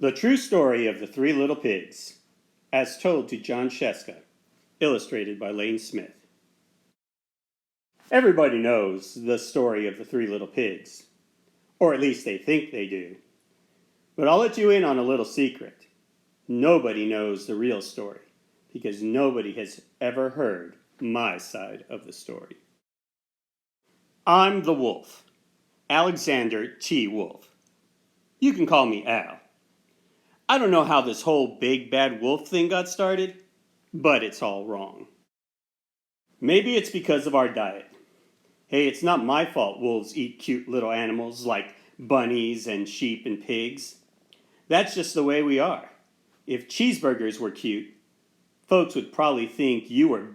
The True Story of the Three Little Pigs, as told to Jon Scieszka, illustrated by Lane Smith. Everybody knows the story of the Three Little Pigs, or at least they think they do. But I'll let you in on a little secret. Nobody knows the real story, because nobody has ever heard my side of the story. I'm the wolf, Alexander T. Wolf. You can call me Al. I don't know how this whole big bad wolf thing got started, but it's all wrong. Maybe it's because of our diet. Hey, it's not my fault wolves eat cute little animals like bunnies and sheep and pigs. That's just the way we are. If cheeseburgers were cute, folks would probably think you were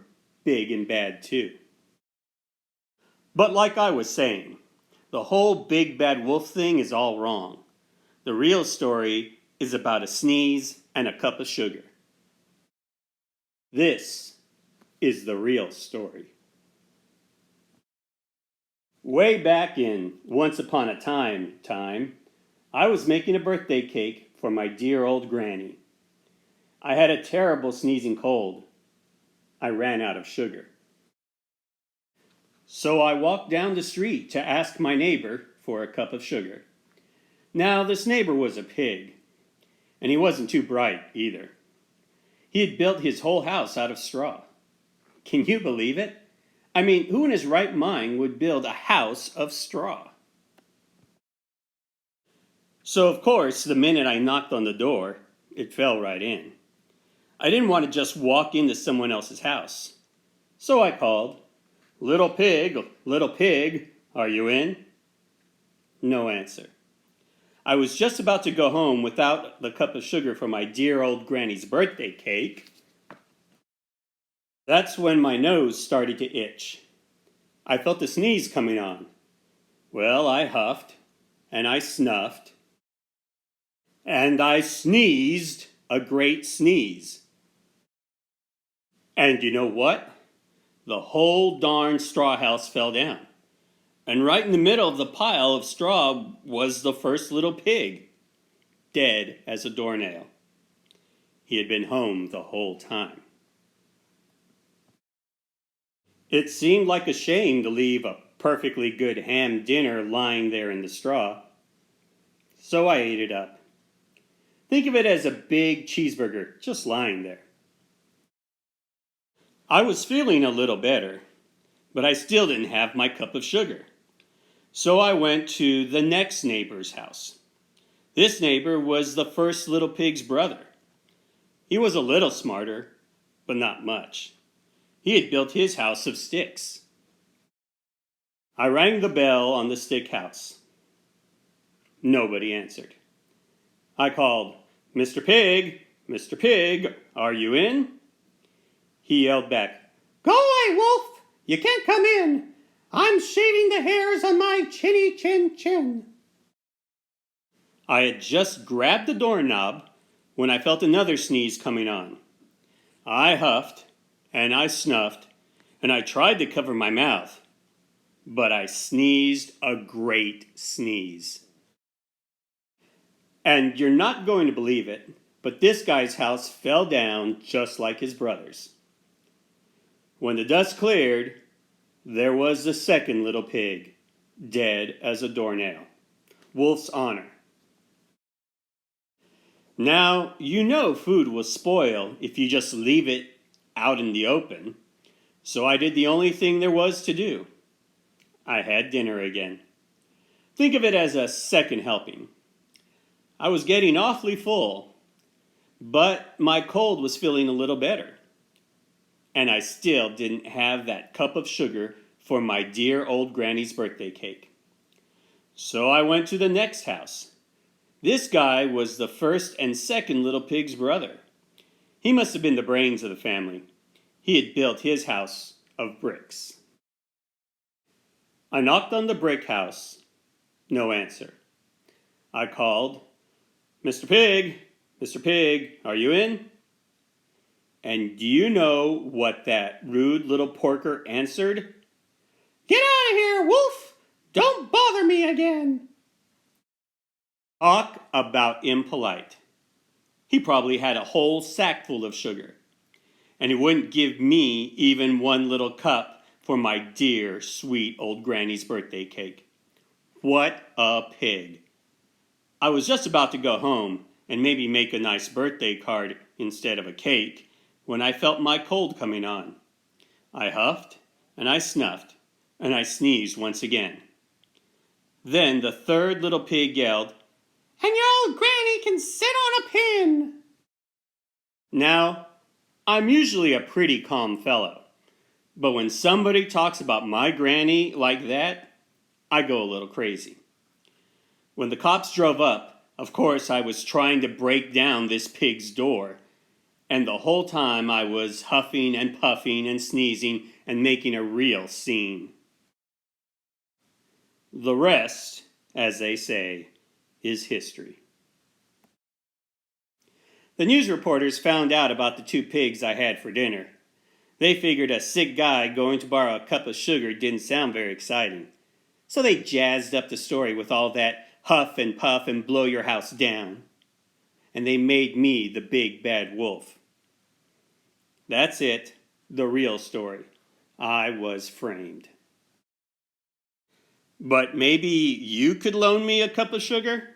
big and bad too. But like I was saying, the whole big bad wolf thing is all wrong. The real story is about a sneeze and a cup of sugar. This is the real story. Way back in Once Upon a Time, I was making a birthday cake for my dear old granny. I had a terrible sneezing cold. I ran out of sugar. So I walked down the street to ask my neighbor for a cup of sugar. Now, this neighbor was a pig, and he wasn't too bright either. He had built his whole house out of straw. Can you believe it? I mean, who in his right mind would build a house of straw? So, of course, the minute I knocked on the door, it fell right in. I didn't want to just walk into someone else's house. So I called, little pig, are you in?" No answer. I was just about to go home without the cup of sugar for my dear old granny's birthday cake. That's when my nose started to itch. I felt a sneeze coming on. Well, I huffed, and I snuffed, and I sneezed a great sneeze. And you know what? The whole darn straw house fell down. And right in the middle of the pile of straw was the first little pig, dead as a doornail. He had been home the whole time. It seemed like a shame to leave a perfectly good ham dinner lying there in the straw. So I ate it up. Think of it as a big cheeseburger just lying there. I was feeling a little better, but I still didn't have my cup of sugar. So I went to the next neighbor's house. This neighbor was the first little pig's brother. He was a little smarter, but not much. He had built his house of sticks. I rang the bell on the stick house. Nobody answered. I called, Mr. Pig, are you in?" He yelled back, "Go away, wolf! You can't come in! I'm shaving the hairs on my chinny chin." I had just grabbed the doorknob when I felt another sneeze coming on. I huffed, and I snuffed, and I tried to cover my mouth, but I sneezed a great sneeze. And you're not going to believe it, but this guy's house fell down just like his brother's. When the dust cleared, there was the second little pig, dead as a doornail. Wolf's honor. Now, you know food will spoil if you just leave it out in the open, so I did the only thing there was to do. I had dinner again. Think of it as a second helping. I was getting awfully full, but my cold was feeling a little better. And I still didn't have that cup of sugar for my dear old granny's birthday cake. So I went to the next house. This guy was the first and second little pig's brother. He must have been the brains of the family. He had built his house of bricks. I knocked on the brick house. No answer. I called, Mr. Pig, are you in?" And do you know what that rude little porker answered? "Get out of here, wolf! Don't bother me again." Talk about impolite. He probably had a whole sack full of sugar, and he wouldn't give me even one little cup for my dear, sweet old granny's birthday cake. What a pig! I was just about to go home and maybe make a nice birthday card instead of a cake when I felt my cold coming on. I huffed, and I snuffed, and I sneezed once again. Then the third little pig yelled, "And your old granny can sit on a pin!" Now, I'm usually a pretty calm fellow, but when somebody talks about my granny like that, I go a little crazy. When the cops drove up, of course I was trying to break down this pig's door, and the whole time I was huffing and puffing and sneezing and making a real scene. The rest, as they say, is history. The news reporters found out about the 2 pigs I had for dinner. They figured a sick guy going to borrow a cup of sugar didn't sound very exciting. So they jazzed up the story with all that huff and puff and blow your house down. And they made me the big bad wolf. That's it, the real story. I was framed. But maybe you could loan me a cup of sugar?